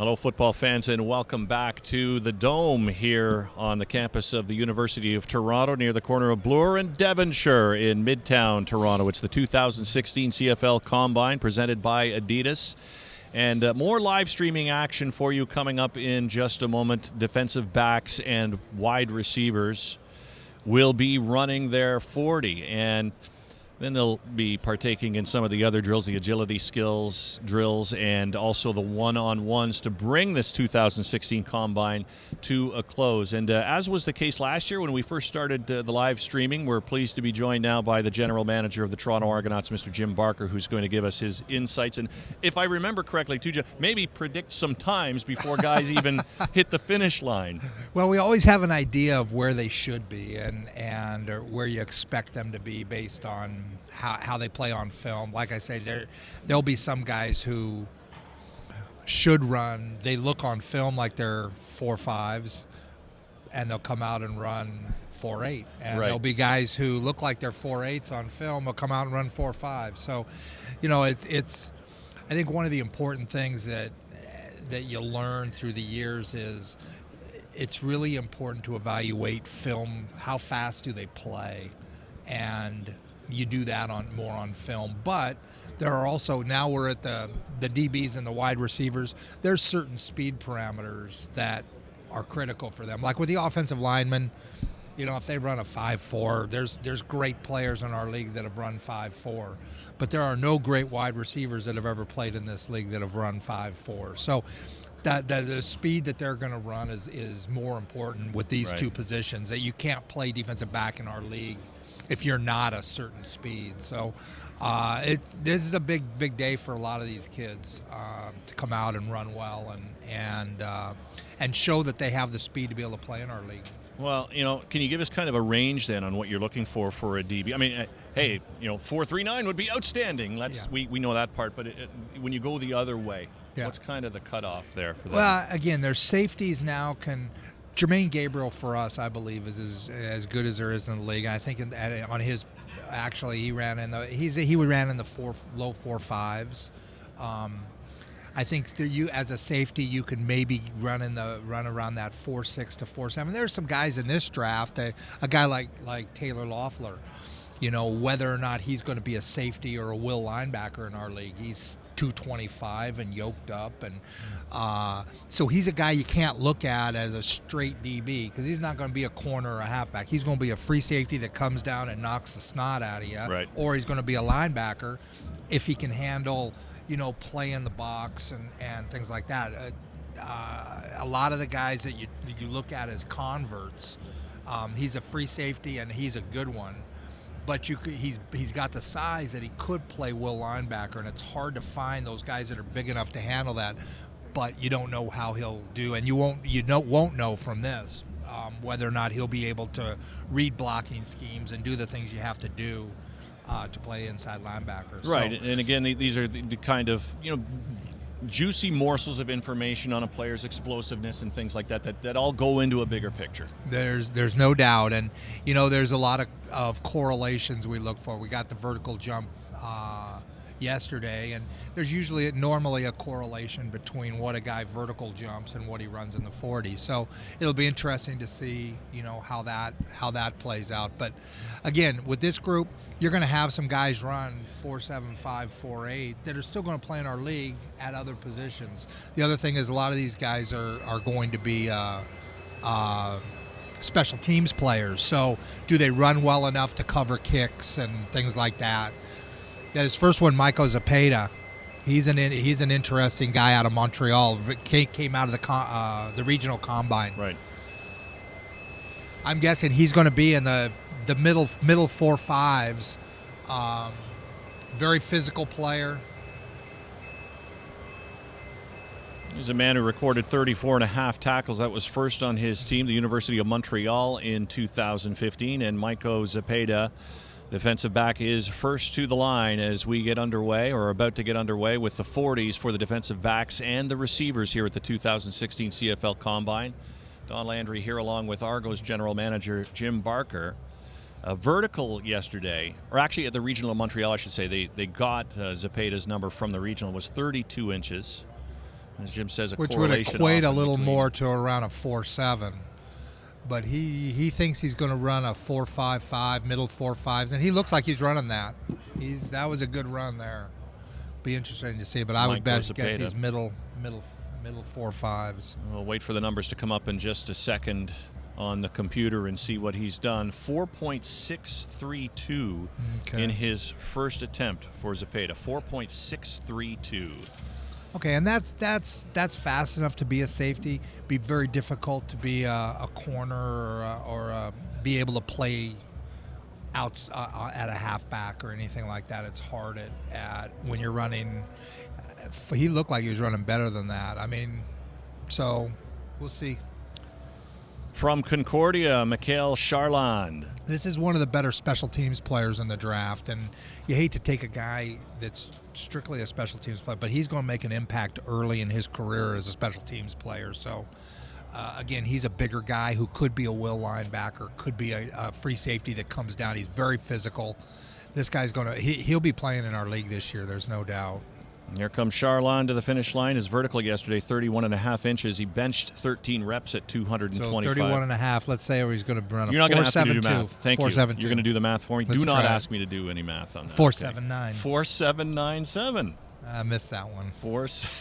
Hello, football fans, and welcome back to the Dome here on the campus of the University of Toronto near the corner of Bloor and Devonshire in Midtown Toronto. It's the 2016 CFL Combine presented by Adidas. And more live streaming action for you coming up in just a moment. Defensive backs and wide receivers will be running their 40, and then they'll be partaking in some of the other drills, the agility skills drills, and also the one-on-ones to bring this 2016 Combine to a close. And as was the case last year when we first started the live streaming, we're pleased to be joined now by the general manager of the Toronto Argonauts, Mr. Jim Barker, who's going to give us his insights. And if I remember correctly, too, Jim, maybe predict some times before guys even hit the finish line. Well, we always have an idea of where they should be and where you expect them to be based on how they play on film. Like I say, there'll be some guys who should run. They look on film like they're 4.5s, and they'll come out and run 4.8. And there'll be guys who look like they're 4.8s on film. They'll come out and run 4.5. So, it's. I think one of the important things that you learn through the years is it's really important to evaluate film. How fast do they play? And you do that more on film. But there are also, now we're at the DBs and the wide receivers, there's certain speed parameters that are critical for them. Like with the offensive linemen, if they run a 5.4, there's great players in our league that have run 5.4. But there are no great wide receivers that have ever played in this league that have run 5.4. So that the speed that they're going to run is more important with these two positions, that you can't play defensive back in our league if you're not a certain speed. So this is a big day for a lot of these kids to come out and run well and show that they have the speed to be able to play in our league. Well, can you give us kind of a range then on what you're looking for a DB? I mean, hey, 4.39 would be outstanding. We know that part, but when you go the other way, what's kind of the cutoff there for them? Well, again, their safeties now Jermaine Gabriel for us, I believe, is as good as there is in the league. I think on his, actually, he ran in the low 4.5s. I think as a safety, you can maybe run around that 4.6 to 4.7. There's some guys in this draft, a guy like Taylor Loeffler, whether or not he's going to be a safety or a will linebacker in our league. He's 225 and yoked up, and so he's a guy you can't look at as a straight DB because he's not going to be a corner or a halfback. He's going to be a free safety that comes down and knocks the snot out of you, or he's going to be a linebacker if he can handle play in the box and things like that. A lot of the guys that you look at as converts, he's a free safety and he's a good one. But he's got the size that he could play will linebacker, and it's hard to find those guys that are big enough to handle that. But you don't know how he'll do, and you won't know from this whether or not he'll be able to read blocking schemes and do the things you have to do to play inside linebacker. Right, and again, these are the kind of juicy morsels of information on a player's explosiveness and things like that all go into a bigger picture. There's no doubt, and there's a lot of correlations we look for. We got the vertical jump yesterday, and there's normally a correlation between what a guy vertical jumps and what he runs in the 40. So it'll be interesting to see how that plays out. But again, with this group, you're going to have some guys run 4.75, 4.8 that are still going to play in our league at other positions. The other thing is a lot of these guys are going to be special teams players. So do they run well enough to cover kicks and things like that? His first one, Michael Zapata, he's an interesting guy out of Montreal. Came out of the regional combine. Right. I'm guessing he's going to be in the middle 4.5s. Very physical player. He's a man who recorded 34.5 tackles. That was first on his team, the University of Montreal, in 2015. And Michael Zapata, defensive back, is first to the line as we get underway, or about to get underway, with the 40s for the defensive backs and the receivers here at the 2016 CFL Combine. Don Landry here along with Argos general manager Jim Barker. Vertical yesterday, or actually at the Regional of Montreal, I should say, they got Zapata's number from the Regional, was 32 inches. as Jim says, a which would correlation equate a often little between- more to around a 4.7. But he thinks he's going to run a 4.55, middle 4.5s, and he looks like he's running that. That was a good run there. Be interesting to see, but I would guess he's middle 4.5s. We'll wait for the numbers to come up in just a second on the computer and see what he's done. 4.632 in his first attempt for Zepeda. 4.632. Okay, and that's fast enough to be a safety. Be very difficult to be a corner or be able to play out at a halfback or anything like that. It's hard at when you're running. He looked like he was running better than that. I mean, so we'll see. From Concordia, Mikhail Charland. This is one of the better special teams players in the draft, and you hate to take a guy that's strictly a special teams player, but he's going to make an impact early in his career as a special teams player. So, again, he's a bigger guy who could be a will linebacker, could be a free safety that comes down. He's very physical. This guy's going to he'll be playing in our league this year, there's no doubt. Here comes Charland to the finish line. His vertical yesterday, 31.5 inches. He benched 13 reps at 225. So 31.5. Let's say he's going to run a 4.72. You're not going to ask me to do math. Thank you. 4.72. You're going to do the math for me. Let's do not try ask me to do any math on that. 4.79. 4.797. I missed that one. A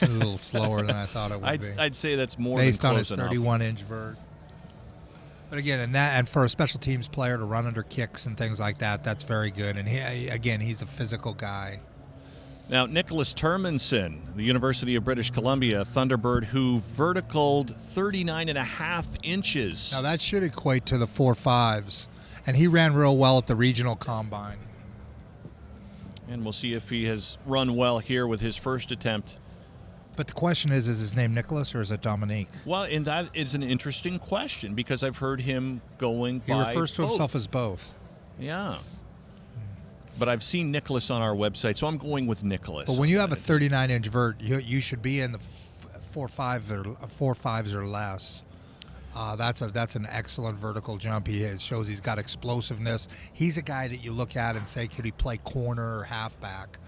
little slower than I thought it would be. I'd say that's more based than on close his enough. 31-inch vert. But again, and for a special teams player to run under kicks and things like that, that's very good. And he's a physical guy. Now, Nicholas Termanson, the University of British Columbia, Thunderbird, who verticaled 39.5 inches. Now, that should equate to the 4.5s. And he ran real well at the regional combine. And we'll see if he has run well here with his first attempt. But the question is his name Nicholas or is it Dominique? Well, and that is an interesting question because I've heard him going by He refers to both. himself as both. Yeah. But I've seen Nicholas on our website, so I'm going with Nicholas. But when you have a 39-inch vert, you should be in the 4.5s or less. That's an excellent vertical jump. It shows he's got explosiveness. He's a guy that you look at and say, could he play corner or halfback?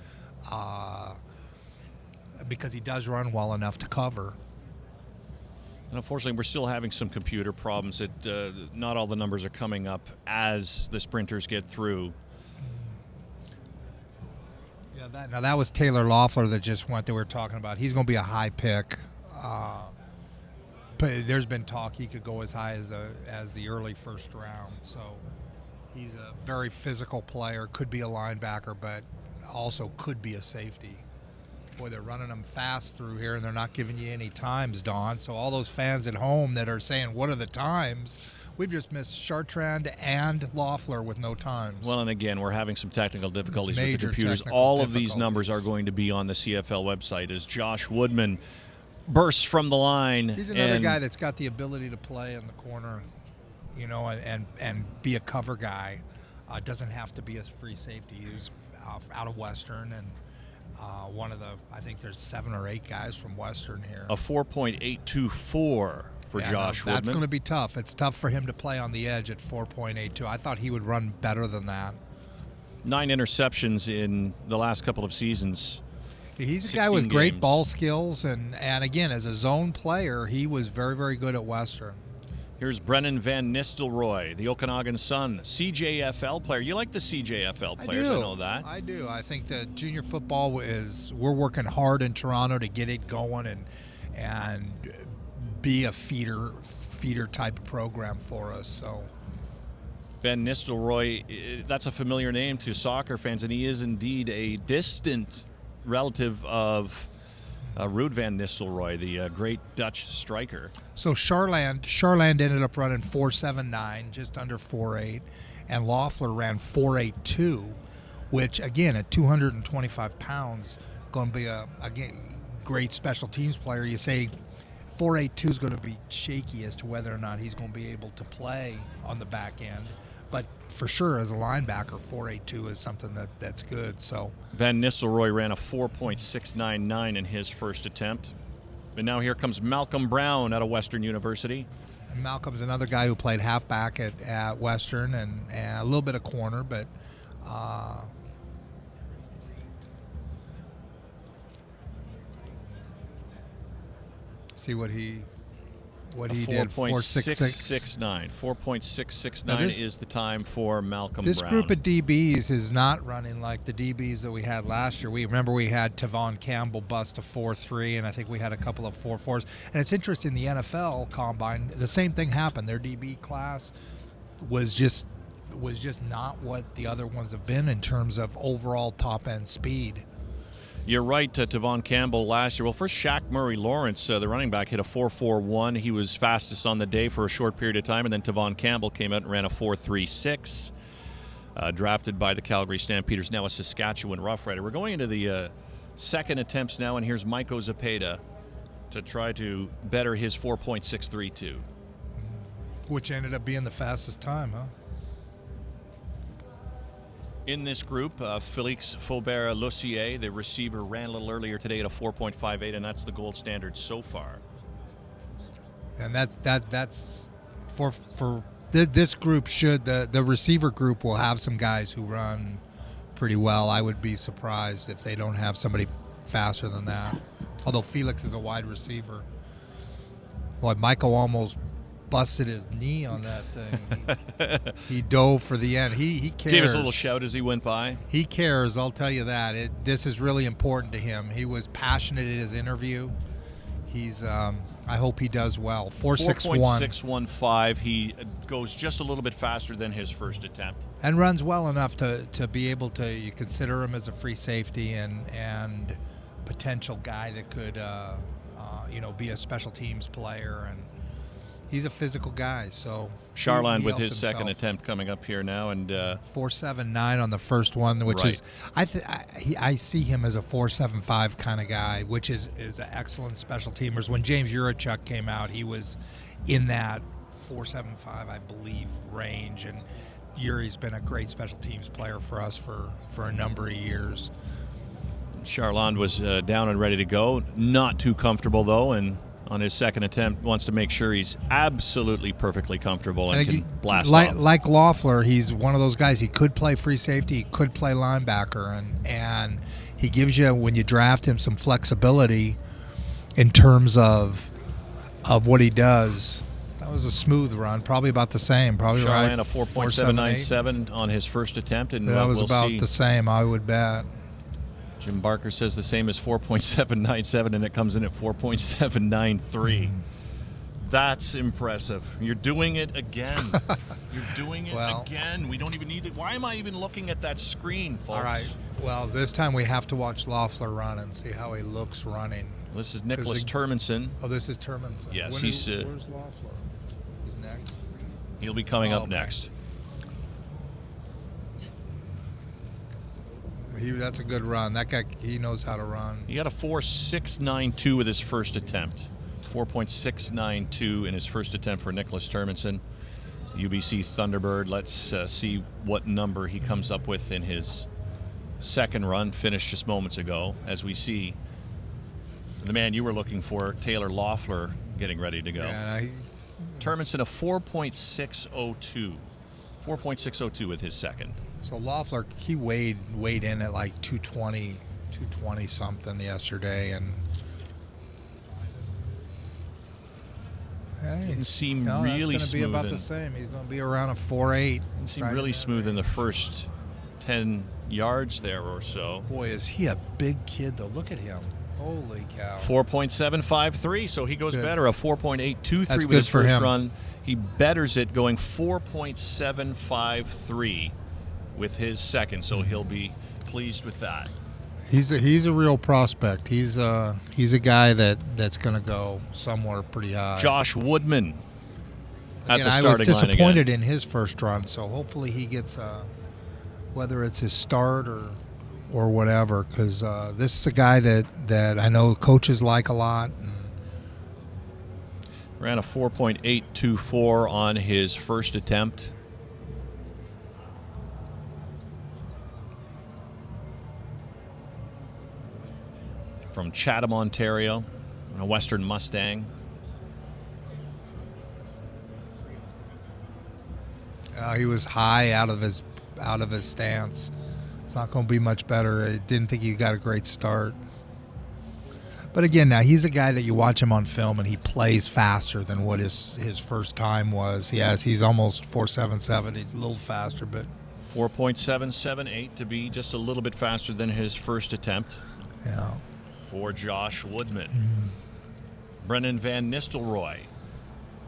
Because he does run well enough to cover. And unfortunately, we're still having some computer problems that not all the numbers are coming up as the sprinters get through. Yeah, that was Taylor Loeffler that just went that we were talking about. He's going to be a high pick. But there's been talk he could go as high as the early first round. So he's a very physical player, could be a linebacker, but also could be a safety. Boy, they're running them fast through here, and they're not giving you any times, Don. So all those fans at home that are saying, what are the times? We've just missed Chartrand and Loeffler with no times. Well, and again, we're having some technical difficulties with the Major computers. technical All of these difficulties. numbers are going to be on the CFL website as Josh Woodman bursts from the line. He's another guy that's got the ability to play in the corner, and be a cover guy. Doesn't have to be a free safety. He's out of Western and one of the, I think there's 7 or 8 guys from Western here. A 4.824 for Josh Woodman. That's going to be tough. It's tough for him to play on the edge at 4.82. I thought he would run better than that. 9 interceptions in the last couple of seasons. He's a guy with great games. ball skills, and again, as a zone player, he was very, very good at Western. Here's Brennan Van Nistelrooy, the Okanagan Sun, CJFL player. You like the CJFL players, I know that. I do. I think that junior football we're working hard in Toronto to get it going and be a feeder type of program for us. So Van Nistelrooy, that's a familiar name to soccer fans, and he is indeed a distant relative of Ruud Van Nistelrooy, the great Dutch striker. So Charland ended up running 4.79, just under 4.8, and Loeffler ran 4.82, which again at 225 pounds, going to be a great special teams player. You say 4.82 is going to be shaky as to whether or not he's going to be able to play on the back end. But for sure, as a linebacker, 4.82 is something that's good. So Van Nistelrooy ran a 4.699 in his first attempt. And now here comes Malcolm Brown out of Western University. and Malcolm's another guy who played halfback at Western and a little bit of corner, but See what he did. 4.669. 4.669 is the time for Malcolm This Brown. group of DBs is not running like the DBs that we had last year. We had Tavon Campbell bust a 4.3, and I think we had a couple of 4.4s. And it's interesting, the NFL Combine, the same thing happened. Their DB class was just not what the other ones have been in terms of overall top-end speed. You're right, Tavon Campbell last year. Well, first, Shaq Murray-Lawrence, the running back, hit a 4.41. He was fastest on the day for a short period of time, and then Tavon Campbell came out and ran a 4.36, drafted by the Calgary Stampeders, now a Saskatchewan Roughrider. We're going into the second attempts now, and here's Maiko Zepeda to try to better his 4.632. Which ended up being the fastest time, huh? In this group, Félix Faubert-Lussier, the receiver, ran a little earlier today at a 4.58, and that's the gold standard so far. And that's for this group. The receiver group will have some guys who run pretty well. I would be surprised if they don't have somebody faster than that. Although Felix is a wide receiver. Boy, Michael almost busted his knee on that thing. He dove for the end. He cares. Gave us a little shout as he went by. He cares, I'll tell you that. This is really important to him. He was passionate in his interview. He's I hope he does well. 4.61. 4.615. He goes just a little bit faster than his first attempt. And runs well enough to be able to, you consider him as a free safety and potential guy that could be a special teams player, and he's a physical guy, so Charland he with his helped second himself. attempt coming up here now, and 4.79 on the first one, which right. is I see him as a 4.75 kind of guy, which is an excellent special teamers. When James Urachuk came out, he was in that 4.75, I believe, range, and Yuri's been a great special teams player for us for a number of years. Charland was down and ready to go. Not too comfortable, though, and on his second attempt wants to make sure he's absolutely perfectly comfortable and can blast off. Like Loeffler, he's one of those guys. He could play free safety, he could play linebacker, and he gives you, when you draft him, some flexibility in terms of what he does. That was a smooth run, probably about the same. Probably Charland right. a 4.797 on his first attempt, and that was we'll about see. the same, I would bet. Jim Barker says the same as 4.797, and it comes in at 4.793. That's impressive. You're doing it again. You're doing it again. We don't even need it. Why am I even looking at that screen, folks? All right. Well, this time we have to watch Loeffler run and see how he looks running. This is Nicholas Terminson. Oh, this is Terminson. Yes, where's Loeffler? He's next. He'll be coming up next. That's a good run. That guy, he knows how to run. He got a 4.692 with his first attempt. 4.692 in his first attempt for Nicholas Terminson, UBC Thunderbird. Let's see what number he comes up with in his second run, finished just moments ago, as we see the man you were looking for, Taylor Loeffler, getting ready to go. Yeah, Terminson a 4.602. 4.602 with his second. So Loeffler, he weighed in at like 220 something yesterday, and didn't seem that's really going to be smooth. about the same. He's going to be around a 4.8. Didn't seem really smooth in the first 10 yards there or so. Boy, is he a big kid, though. Look at him. Holy cow. 4.753, so he goes better. A 4.823 with his first run. He betters it, going 4.753 with his second, so he'll be pleased with that. He's a real prospect. He's a guy that's going to go somewhere pretty high. Josh Woodman at the starting line again. I was disappointed in his first run, so hopefully he gets whether it's his start or whatever, because this is a guy that I know coaches like a lot. Ran a 4.824 on his first attempt. From Chatham, Ontario, a Western Mustang. He was high out of his stance. It's not going to be much better. I didn't think he got a great start. But again, now he's a guy that you watch him on film and he plays faster than what his first time was. Yes, he's almost 4.77. He's a little faster, but 4.778 to be just a little bit faster than his first attempt. Yeah. For Josh Woodman. Brennan Van Nistelrooy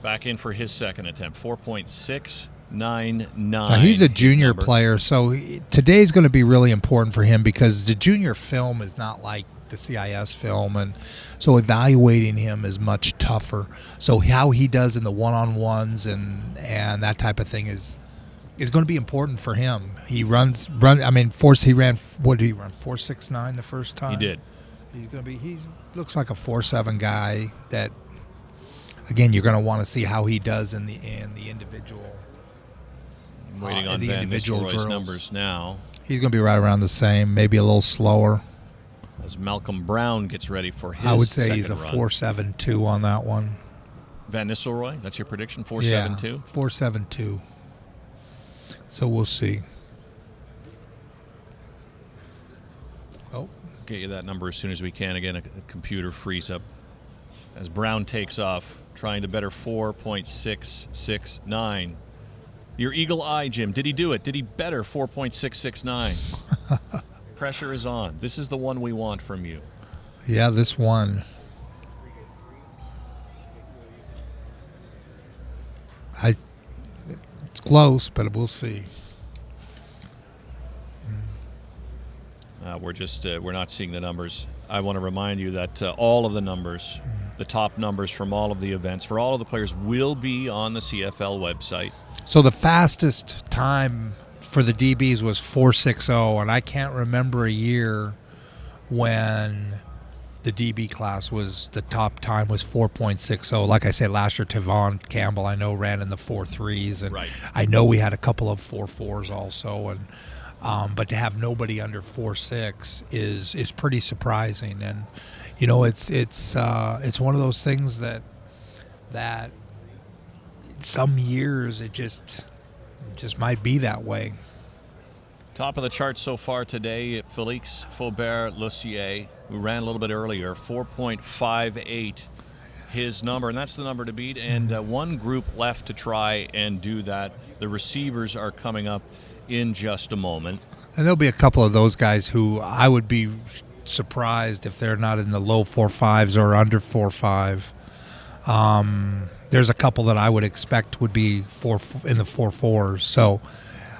back in for his second attempt. 4.699. Now he's a junior player, so today's going to be really important for him because the junior film is not like the CIS film, and so evaluating him is much tougher. So how he does in the one-on-ones and that type of thing is going to be important for him. He runs. I mean, he ran. What did he run? 4.69 the first time. He did. He's going to be. He looks like a 4.7 guy. That again, you're going to want to see how he does in the individual. Waiting on Van Nistelrooy's numbers now. He's going to be right around the same, maybe a little slower. As Malcolm Brown gets ready for his I would say second he's a run. 4.72 on that one. Van Nistelrooy, that's your prediction, 4.72? Yeah, 4.72. So we'll see. Oh. Get you that number as soon as we can. Again, a computer frees up as Brown takes off, trying to better 4.669. Your eagle eye, Jim. Did he do it? Did he better 4.669? Pressure is on. This is the one we want from you. Yeah, this one. It's close, but we'll see. We're not seeing the numbers. I want to remind you that all of the numbers, the top numbers from all of the events, for all of the players, will be on the CFL website. So the fastest time for the DBs was 4.60, and I can't remember a year when the DB class was the top time was 4.60. Like I said, last year, Tavon Campbell, I know, ran in the 4.3s, and right. I know we had a couple of 4.4s also, and but to have nobody under 4.6 is pretty surprising, and you know it's one of those things that some years it just might be that way. Top of the chart so far today, Felix Faubert-Lussier, who ran a little bit earlier, 4.58 his number, and that's the number to beat, and one group left to try and do that. The receivers are coming up in just a moment. And there'll be a couple of those guys who I would be surprised if they're not in the low 4.5s or under 4.5. There's a couple that I would expect would be in the 4.4s. So,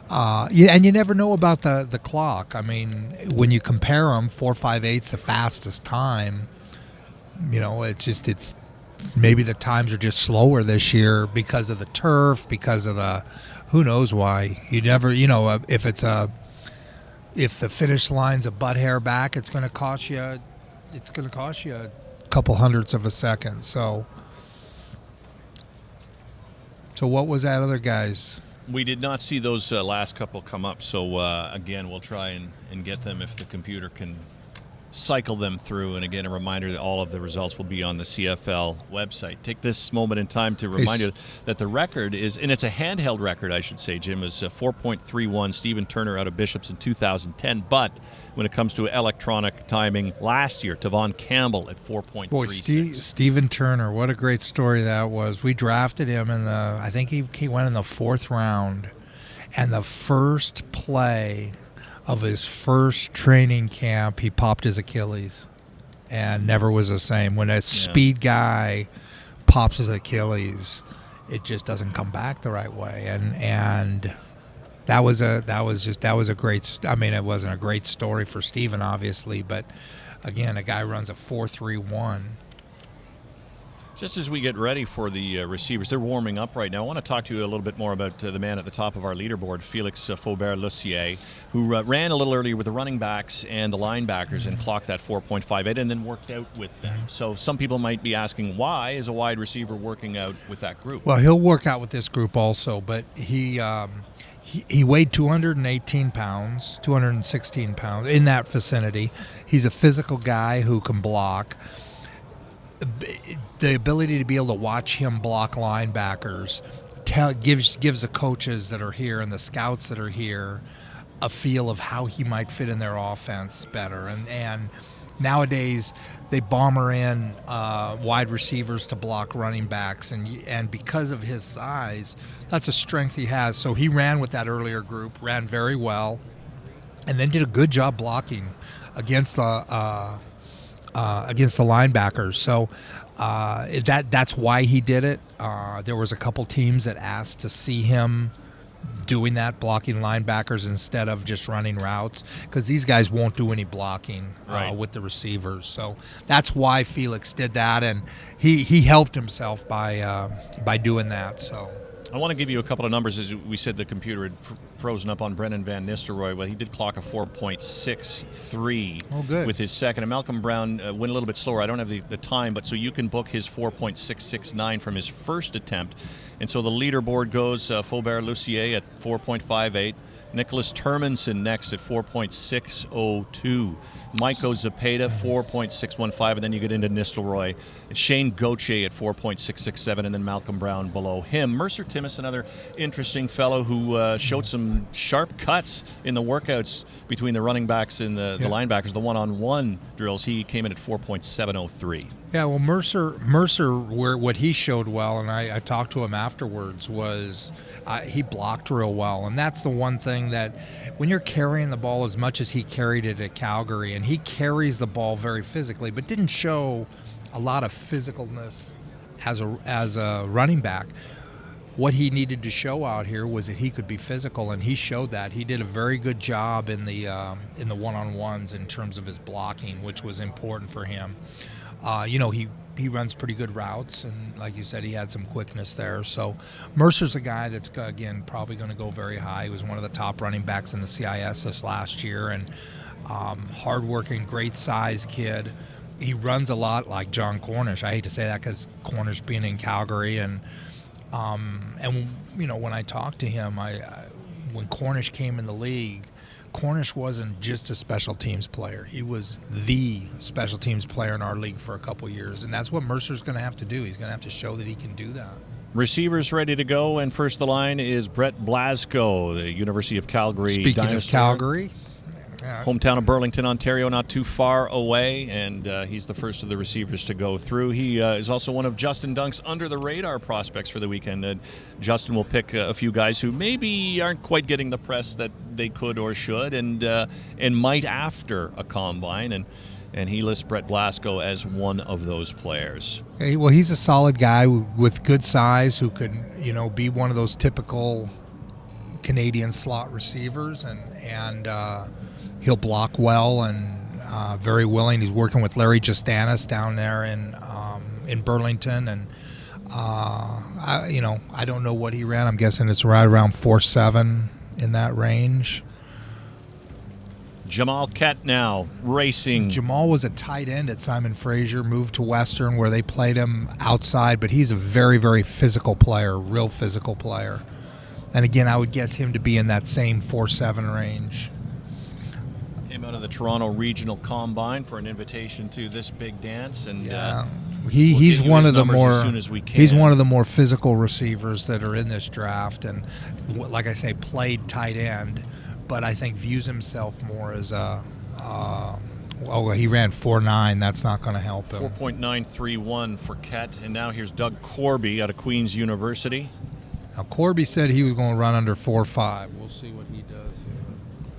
and you never know about the clock. I mean, when you compare them, 4.58's the fastest time. You know, it's maybe the times are just slower this year because of the turf, because of the who knows why. You never, if the finish line's a butt hair back, it's going to cost you a couple hundredths of a second. So what was that other guy's? We did not see those last couple come up, so again, we'll try and get them if the computer can cycle them through. And again, a reminder that all of the results will be on the CFL website. Take this moment in time to remind you that the record is, and it's a handheld record, I should say, Jim, is 4.31. Stephen Turner out of Bishops in 2010. But when it comes to electronic timing, last year, Tavon Campbell at 4.36. Boy, Stephen Turner, what a great story that was. We drafted him I think he went in the 4th round, and the first play of his first training camp, he popped his Achilles and never was the same. When a speed guy pops his Achilles, it just doesn't come back the right way. And that was a great. I mean, it wasn't a great story for Steven, obviously, but again, a guy runs a 4.31. Just as we get ready for the receivers, they're warming up right now. I want to talk to you a little bit more about the man at the top of our leaderboard, Felix Faubert-Lussier, who ran a little earlier with the running backs and the linebackers and clocked that 4.58 and then worked out with them. So some people might be asking, why is a wide receiver working out with that group? Well, he'll work out with this group also, but he weighed 218 pounds, 216 pounds, in that vicinity. He's a physical guy who can block. The ability to be able to watch him block linebackers gives the coaches that are here and the scouts that are here a feel of how he might fit in their offense better. And Nowadays, they bomber in wide receivers to block running backs, and because of his size, that's a strength he has. So he ran with that earlier group, ran very well, and then did a good job blocking against the linebackers. So that's why he did it. There was a couple teams that asked to see him doing that, blocking linebackers instead of just running routes, because these guys won't do any blocking with the receivers. So that's why Felix did that, and he helped himself by doing that. So I want to give you a couple of numbers. As we said, the computer had frozen up on Brennan Van Nistelrooy, but he did clock a 4.63 with his second. And Malcolm Brown went a little bit slower. I don't have the time, but so you can book his 4.669 from his first attempt. And so the leaderboard goes Faubert Lucier at 4.58, Nicholas Termanson next at 4.602, Maiko Zepeda 4.615, and then you get into Nistelrooy, and Shane Gauthier at 4.667, and then Malcolm Brown below him. Mercer Timmis, another interesting fellow who showed some sharp cuts in the workouts between the running backs and the linebackers, the one-on-one drills. He came in at 4.703. Yeah, well, Mercer, what he showed well, and I talked to him afterwards, was he blocked real well. And that's the one thing that when you're carrying the ball as much as he carried it at Calgary, and he carries the ball very physically, but didn't show a lot of physicalness as a running back. What he needed to show out here was that he could be physical, and he showed that. He did a very good job in the one-on-ones in terms of his blocking, which was important for him. He runs pretty good routes, and like you said, he had some quickness there. So Mercer's a guy that's, again, probably going to go very high. He was one of the top running backs in the CIS this last year, and hardworking, great size kid. He runs a lot like John Cornish. I hate to say that because Cornish being in Calgary, and when I talked to him, when Cornish came in the league, Cornish wasn't just a special teams player. He was the special teams player in our league for a couple years, and that's what Mercer's going to have to do. He's going to have to show that he can do that. Receivers ready to go, and first the line is Brett Blasco, the University of Calgary Speaking dinosaur. of Calgary, hometown of Burlington, Ontario, not too far away, and he's the first of the receivers to go through. He is also one of Justin Dunk's under-the-radar prospects for the weekend. Justin will pick a few guys who maybe aren't quite getting the press that they could or should, and might after a combine, and he lists Brett Blasco as one of those players. Well, he's a solid guy with good size who could, be one of those typical Canadian slot receivers, and he'll block well and very willing. He's working with Larry Justanis down there in Burlington, and I don't know what he ran. I'm guessing it's right around 4.7 in that range. Jamal Kett now racing. Jamal was a tight end at Simon Fraser, moved to Western where they played him outside, but he's a very, very physical player, real physical player. And again, I would guess him to be in that same 4.7 range. Came out of the Toronto Regional Combine for an invitation to this big dance, and he's one of the more physical receivers that are in this draft, and like I say, played tight end, but I think views himself more as he ran 4.9. That's not going to help him. 4.931 for Kett, and now here's Doug Corby out of Queen's University. Now Corby said he was going to run under 4.5. We'll see what he does here.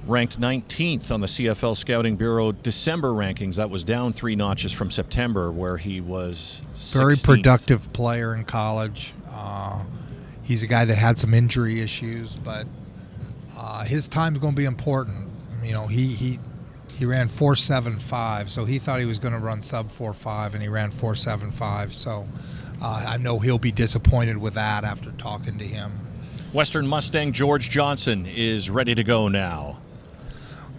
Ranked 19th on the CFL Scouting Bureau December rankings. That was down 3 notches from September, where he was 16th. Very productive player in college. He's a guy that had some injury issues, but his time's going to be important. He ran 4.75, so he thought he was going to run sub 4.5, and he ran 4.75. So I know he'll be disappointed with that after talking to him. Western Mustang George Johnson is ready to go now.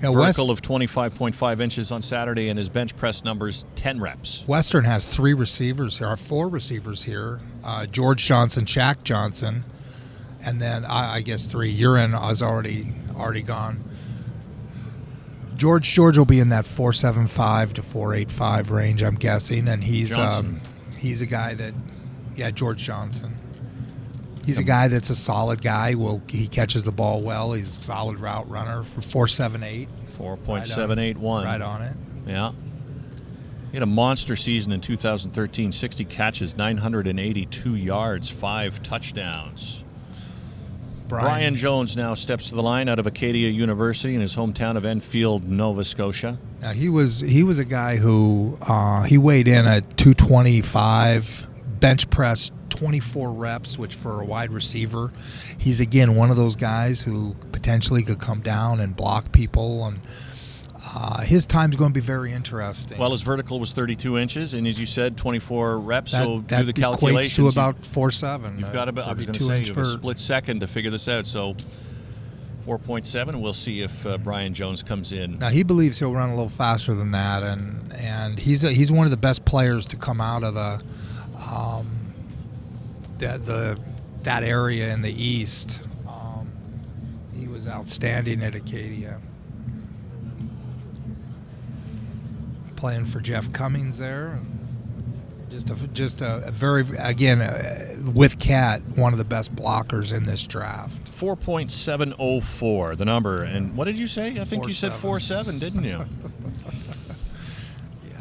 Yeah, vertical of 25.5 inches on Saturday, and his bench press numbers 10 reps. Western has 4 receivers here. George Johnson, Shaq Johnson, and then I guess 3. Urin is already gone. George will be in that 4.75 to 4.85 range, I'm guessing, and he's a guy that, George Johnson. He's a guy that's a solid guy. He catches the ball well. He's a solid route runner for 4.78. 4.781. Right on it. Yeah. He had a monster season in 2013, 60 catches, 982 yards, 5 touchdowns. Brian Jones now steps to the line out of Acadia University in his hometown of Enfield, Nova Scotia. Now he was a guy who he weighed in at 225, bench press 24 reps, which for a wide receiver, he's again one of those guys who potentially could come down and block people, and his time's going to be very interesting. Well, his vertical was 32 inches, and as you said, 24 reps. So that do the calculations. Equates to about 4.7. You've got about, I was going to say, you have a split second to figure this out. So 4.7. We'll see if Brian Jones comes in. Now he believes he'll run a little faster than that, and he's one of the best players to come out of that area in the East. He was outstanding at Acadia. Playing for Jeff Cummings there, just a very, again, with Cat, one of the best blockers in this draft. 4.704 the number, and what did you say? I think you said 4.7, didn't you? Yeah.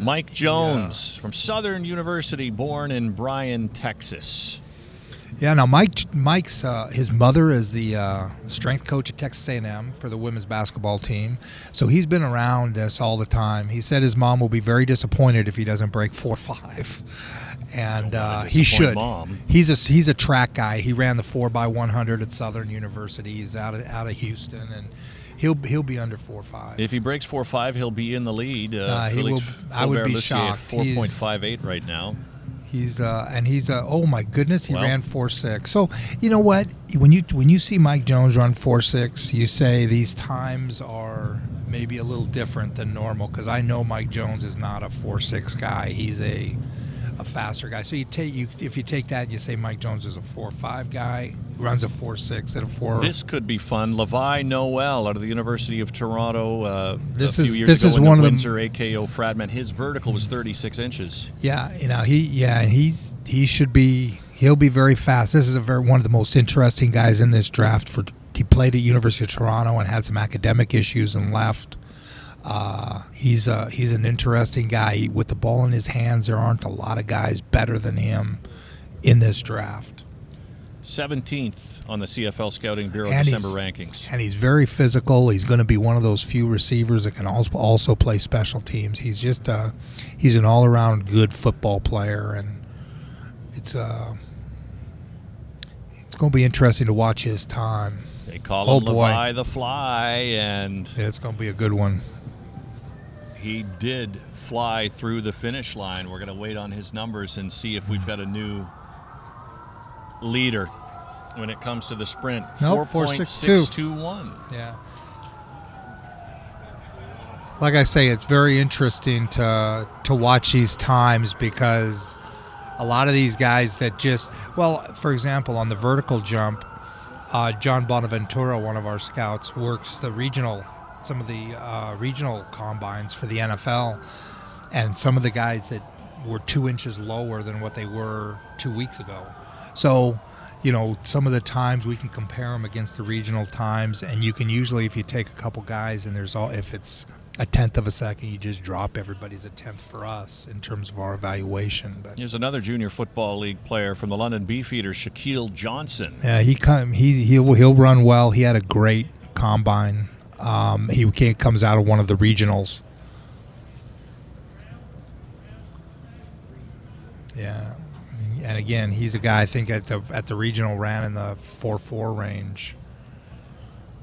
Mike Jones from Southern University, born in Bryan, Texas. Yeah, now Mike's his mother is the strength coach at Texas A&M for the women's basketball team, so he's been around this all the time. He said his mom will be very disappointed if he doesn't break 4.5, and he should. Mom. He's a track guy. He ran the 4x100 at Southern University. He's out of Houston, and he'll be under 4.5. If he breaks 4.5, he'll be in the lead. He will. I would be shocked. 4.58 right now. He's oh my goodness, he ran 4.6. So you know what? When you see Mike Jones run 4.6, you say these times are maybe a little different than normal, because I know Mike Jones is not a 4.6 guy. He's a faster guy. So if you take that and you say Mike Jones is a 4.5 guy, runs a 4.6 at a 4. This could be fun. Levi Noel out of the University of Toronto. A few years this ago is in one the of Windsor AKO Fradman. His vertical was 36 inches. Yeah, he'll be very fast. This is one of the most interesting guys in this draft. He played at University of Toronto and had some academic issues and left. He's an interesting guy with the ball in his hands. There aren't a lot of guys better than him in this draft. 17th on the CFL Scouting Bureau And December rankings. And he's very physical. He's going to be one of those few receivers that can also play special teams. He's just he's an all-around good football player, and it's going to be interesting to watch his time. They call him Levi the Fly, and it's going to be a good one. He did fly through the finish line. We're going to wait on his numbers and see if we've got a new leader when it comes to the sprint. Nope, 4.621. Yeah. Like I say, it's very interesting to watch these times, because a lot of these guys that for example, on the vertical jump, John Bonaventura, one of our scouts, works some of the regional combines for the NFL, and some of the guys that were 2 inches lower than what they were 2 weeks ago. So, some of the times we can compare them against the regional times, and you can usually, if you take a couple guys and if it's a tenth of a second, you just drop everybody's a tenth for us in terms of our evaluation. But here's another junior football league player from the London Beefeaters, SHAQUILLE Johnson. Yeah, he'll run well. He had a great combine. He comes out of one of the regionals. Yeah, and again, he's a guy I think at the regional ran in the 4.4 range,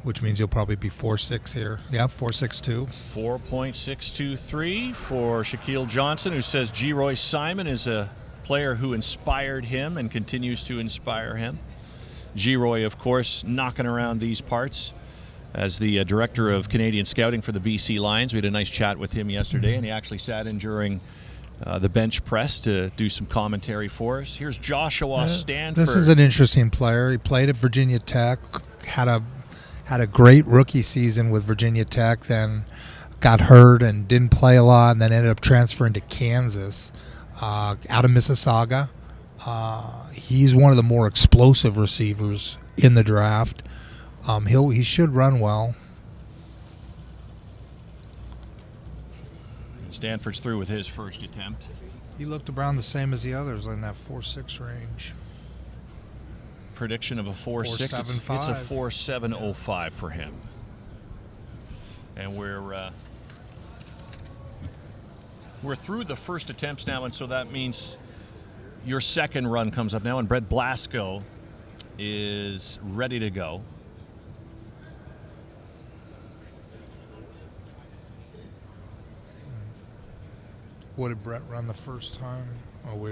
which means he'll probably be 4.6 here. Yeah, 4.62. 4.623 for SHAQUILLE Johnson, who says G. Roy Simon is a player who inspired him and continues to inspire him. G. Roy, of course, knocking around these parts as the director of Canadian Scouting for the BC Lions. We had a nice chat with him yesterday, and he actually sat in during the bench press to do some commentary for us. Here's Joshua Stanford. This is an interesting player. He played at Virginia Tech, had a great rookie season with Virginia Tech, then got hurt and didn't play a lot, and then ended up transferring to Kansas, out of Mississauga. He's one of the more explosive receivers in the draft. He should run well. It's Stanford's through with his first attempt. He looked around the same as the others in that 4.6 range. Prediction of a 4.6. It's a 4.705 for him. And we're through the first attempts now, and so that means your second run comes up now, and Brett Blasco is ready to go. What did Brett run the first time? Oh, we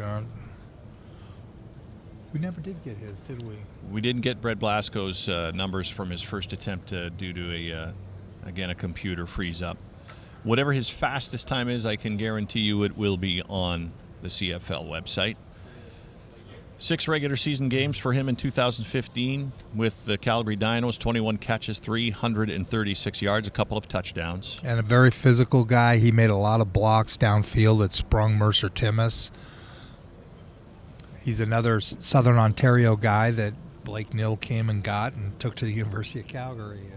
never did get his, did we? We didn't get Brett Blasco's numbers from his first attempt due to a computer freeze up. Whatever his fastest time is, I can guarantee you it will be on the CFL website. 6 regular season games for him in 2015 with the Calgary Dinos, 21 catches, 336 yards, a couple of touchdowns. And a very physical guy. He made a lot of blocks downfield that sprung Mercer Timmis. He's another Southern Ontario guy that Blake Nill came and got and took to the University of Calgary. And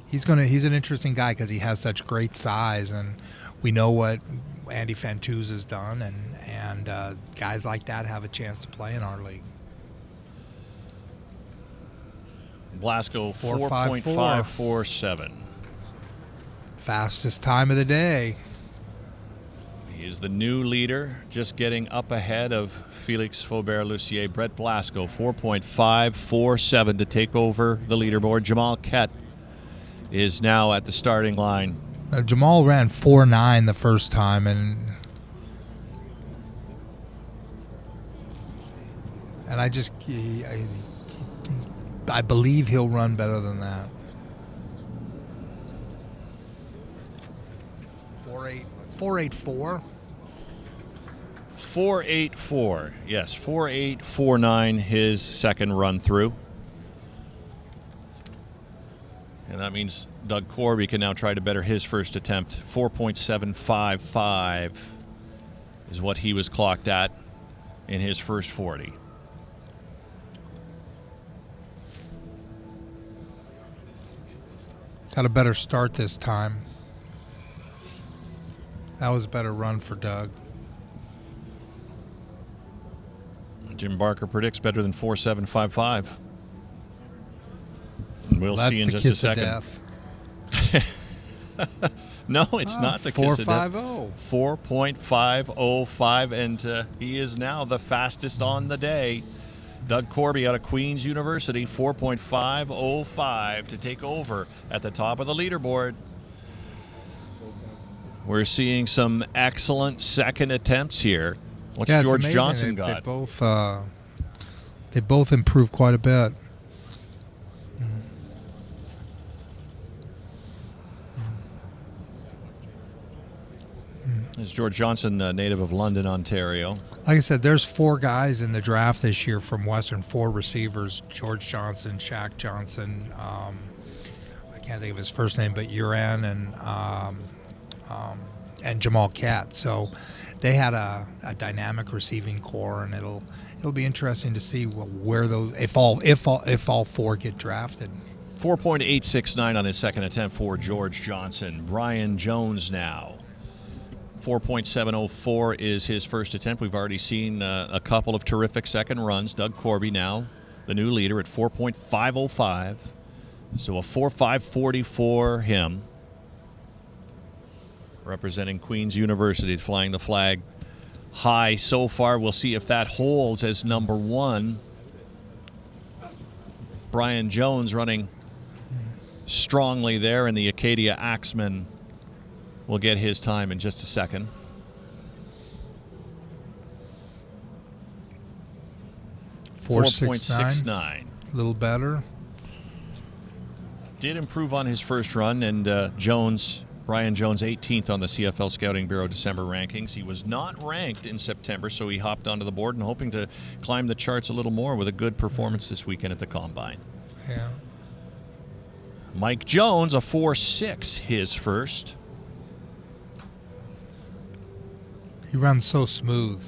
he's an interesting guy because he has such great size, and we know what Andy Fantuz has done, and guys like that have a chance to play in our league. Blasco 4.547. Fastest time of the day. He is the new leader, just getting up ahead of Felix Faubert-Lucier. Brett Blasco 4.547 to take over the leaderboard. Jamal Kett is now at the starting line. Jamal ran 4.9 the first time, and I believe he'll run better than that. 4.84. 4.84. Yes, 4.849 his second run through. And that means Doug Corby can now try to better his first attempt. 4.755 is what he was clocked at in his first 40. Got a better start this time. That was a better run for Doug. Jim Barker predicts better than 4.755. We'll see in just a second. No, it's not the kiss of death. 4.505, and he is now the fastest on the day. Doug Corby out of Queen's University, 4.505 to take over at the top of the leaderboard. We're seeing some excellent second attempts here. What's George Johnson got? They both improved quite a bit. Is George Johnson, native of London, Ontario. Like I said, there's 4 guys in the draft this year from Western, 4 receivers: George Johnson, Shaq Johnson, I can't think of his first name, but Uran and Jamal Kett. So they had a dynamic receiving core, and it'll be interesting to see where those if all 4 get drafted. 4.869 on his second attempt for George Johnson. Brian Jones now. 4.704 is his first attempt. We've already seen a couple of terrific second runs. Doug Corby now the new leader at 4.505. So a 4.540 for him. Representing Queen's University, flying the flag high so far. We'll see if that holds as number 1. Brian Jones running strongly there, and the Acadia Axeman will get his time in just a second. 4.69. A little better. Did improve on his first run, and Brian Jones, 18th on the CFL Scouting Bureau December rankings. He was not ranked in September, so he hopped onto the board and hoping to climb the charts a little more with a good performance this weekend at the Combine. Yeah. Mike Jones, a 4.6, his first. He runs so smooth.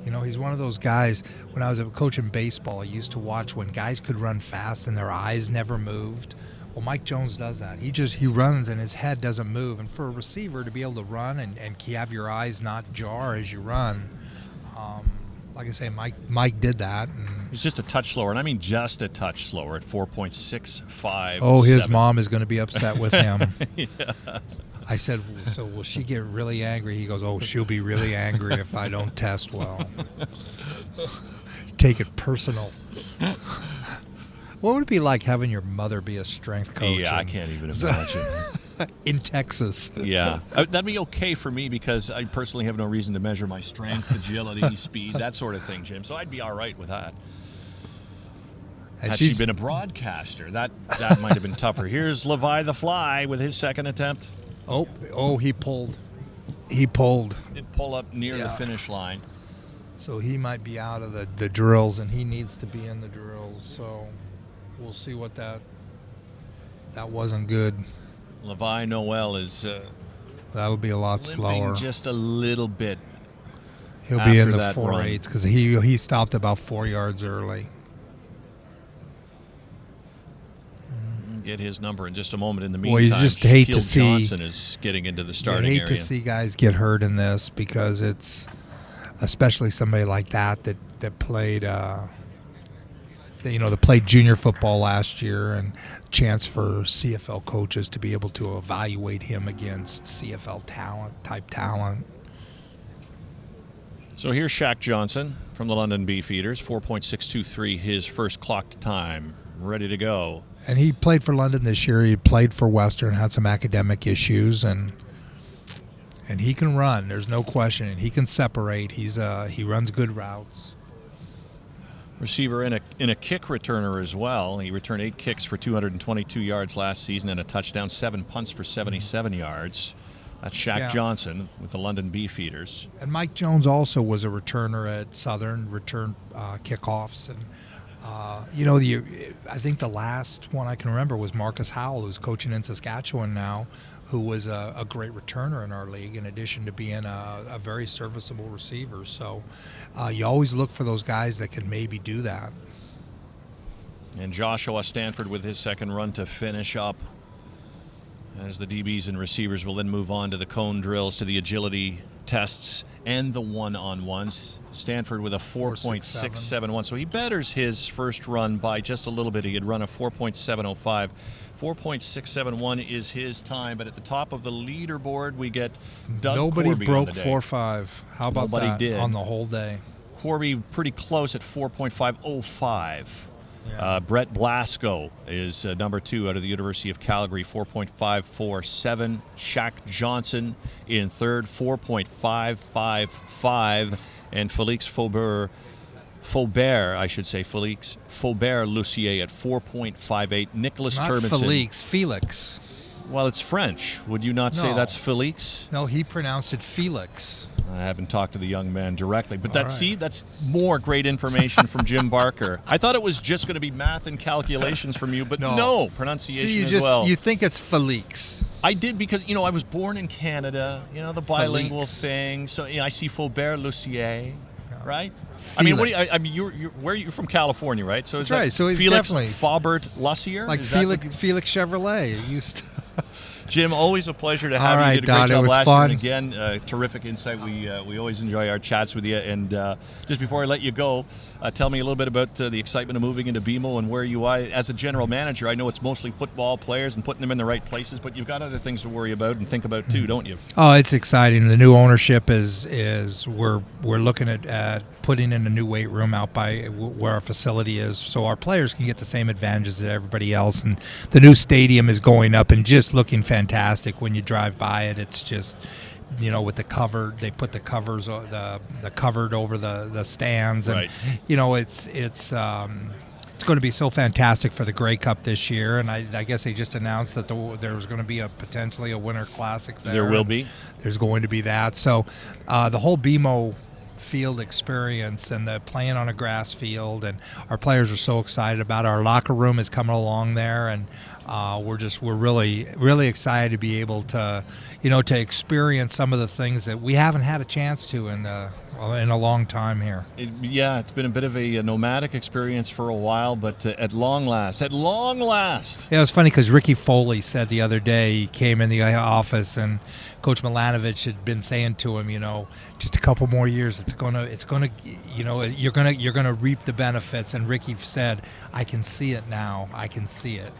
You know, he's one of those guys. When I was a coach in baseball, I used to watch when guys could run fast and their eyes never moved. Well, Mike Jones does that. He runs and his head doesn't move. And for a receiver to be able to run and have your eyes not jar as you run, like I say, Mike did that. And he's just a touch slower, and I mean just a touch slower at 4.65. oh, his mom is going to be upset with him. Yeah. I said, so will she get really angry? He goes, oh, she'll be really angry if I don't test well. Take it personal. What would it be like having your mother be a strength coach? Yeah, I can't even imagine. In Texas. Yeah. That'd be okay for me because I personally have no reason to measure my strength, agility, speed, that sort of thing, Jim. So I'd be all right with that. Had she been a broadcaster, that might have been tougher. Here's Levi the Fly with his second attempt. Oh, he pulled. He pulled. Did pull up near the finish line. So he might be out of the drills, and he needs to be in the drills. So we'll see what that wasn't good. Levi Noel is that'll be a lot slower. Just a little bit. He'll be in the 4.8s because he stopped about 4 yards early. Get his number in just a moment. In the meantime, well, you just hate to see Johnson is getting into the starting area. You hate to see guys get hurt in this because it's especially somebody like that played that played junior football last year, and chance for CFL coaches to be able to evaluate him against CFL talent. So here's Shaq Johnson from the London Beefeaters, 4.623 his first clocked time. Ready to go. And he played for London this year. He played for Western, had some academic issues, and he can run. There's no question. And he can separate. He runs good routes. Receiver in a kick returner as well. He returned 8 kicks for 222 yards last season and a touchdown, 7 punts for 77 yards. That's Shaq Johnson with the London Beefeaters. And Mike Jones also was a returner at Southern, returned kickoffs. And I think the last one I can remember was Marcus Howell, who's coaching in Saskatchewan now, who was a great returner in our league, in addition to being a very serviceable receiver. So you always look for those guys that can maybe do that. And Joshua Stanford with his second run to finish up, as the DBs and receivers will then move on to the cone drills, to the agility tests, and the one-on-ones. Stanford with a 4.671, so he betters his first run by just a little bit. He had run a 4.705. 4.671 is his time, but at the top of the leaderboard we get Doug Nobody Corby broke on the day. 4.5. How about Nobody that did. on the whole day? Corby pretty close at 4.505. Yeah. Brett Blasco is number 2 out of the University of Calgary, 4.547. Shaq Johnson in third, 4.555. And Felix Faubert Lucier at 4.58. Nicholas Turbinson. Felix. Well, it's French. Would you not say that's Felix? No, he pronounced it Felix. I haven't talked to the young man directly, but that's more great information from Jim Barker. I thought it was just going to be math and calculations from you, but no pronunciation as well. You think it's Felix. I did because, I was born in Canada, the bilingual thing. So, I see Faubert Lucier, right? Felix. You're from California, right? So that's right. So he's Felix definitely Faubert Lucier? Like Felix Chevrolet used to. Jim, always a pleasure to have you. You did a great job last year. And again, terrific insight. We always enjoy our chats with you. And just before I let you go, tell me a little bit about the excitement of moving into BMO and where you are as a general manager. I know it's mostly football players and putting them in the right places, but you've got other things to worry about and think about too, don't you? Oh, it's exciting. The new ownership is we're looking at putting in a new weight room out by where our facility is, so our players can get the same advantages as everybody else. And the new stadium is going up and just looking fantastic when you drive by it. It's just, with the cover, they put the covers, the covered over the stands, and right. It's going to be so fantastic for the Grey Cup this year. And I guess they just announced that there was going to be potentially a Winter Classic there. There will be. There's going to be that. So the whole BMO field experience and the playing on a grass field, and our players are so excited about it. Our locker room is coming along there, and we're really, really excited to be able to to experience some of the things that we haven't had a chance to in the in a long time here. Yeah, it's been a bit of a nomadic experience for a while, but at long last. Yeah, it was funny because Ricky Foley said the other day, he came in the office and Coach Milanovic had been saying to him, just a couple more years, it's gonna, you're gonna reap the benefits. And Ricky said, I can see it now. I can see it.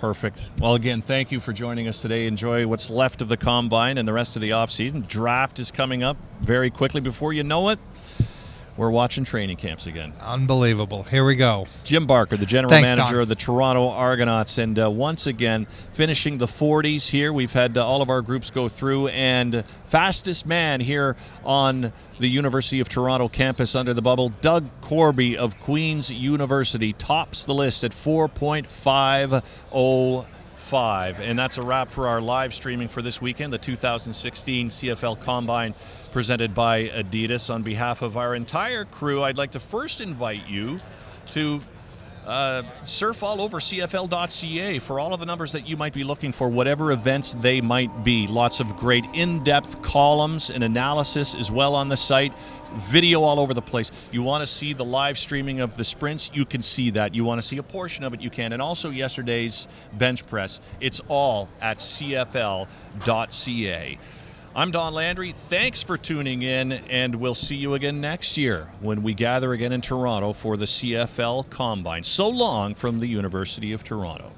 Perfect. Well, again, thank you for joining us today. Enjoy what's left of the Combine and the rest of the offseason. Draft is coming up very quickly. Before you know it, we're watching training camps again. Unbelievable. Here we go. Jim Barker, the general Thanks, manager Don. of the Toronto Argonauts. And once again, finishing the 40s here. We've had all of our groups go through. And fastest man here on the University of Toronto campus under the bubble, Doug Corby of Queen's University, tops the list at 4.505. And that's a wrap for our live streaming for this weekend, the 2016 CFL Combine presented by Adidas. On behalf of our entire crew, I'd like to first invite you to surf all over CFL.ca for all of the numbers that you might be looking for, whatever events they might be. Lots of great in-depth columns and analysis as well on the site. Video all over the place. You want to see the live streaming of the sprints, you can see that. You want to see a portion of it, you can. And also yesterday's bench press. It's all at CFL.ca. I'm Don Landry. Thanks for tuning in, and we'll see you again next year when we gather again in Toronto for the CFL Combine. So long from the University of Toronto.